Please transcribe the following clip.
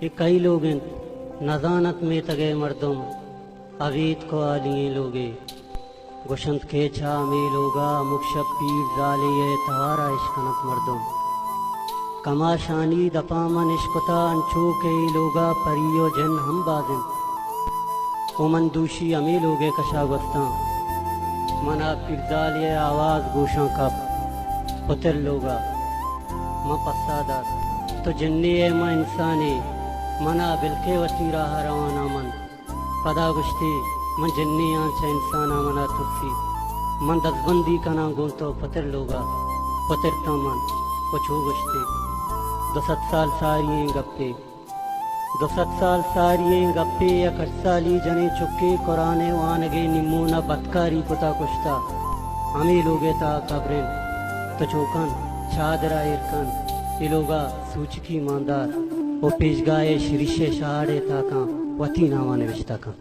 कि कई लोग नजानत में तगे मर्दम अवीत को आलिए लोगे गुशंत के छा में लोगा मुक्षब पीर जाले ये तारा इश्कनत मर्दम कमा शानी दपामन इश्कता अंचो के लोगा परियो जन हम बाजिन ओमन दूशी अमी लोगे कशा गुस्ता मना पिरजाल ये आवाज गोशा कप पुतर लोगा म पसादार तो जन्नी ए म इंसानी मना बिलके वसीरा रवाना मन पदा गुश्ती मन जन्नी आंचा इंसाना मना तुसी मन दसबंदी कना गो तो पुतर लोगा पुतर तो मन कुछ गुश्ती 200 साल सारी गप्पे 200 साल सारी गप्पे या कसाली जने चुक्के कुराने वानगे निमूना बदकारी पुता कुश्ता हमें लोगे ता कब्रें तो चौकन चादरा इरकन इलोगा सूचकी मानदार ओ पेशगाए शिरिशे शहाड़े ताका वती नावाने विश्ता का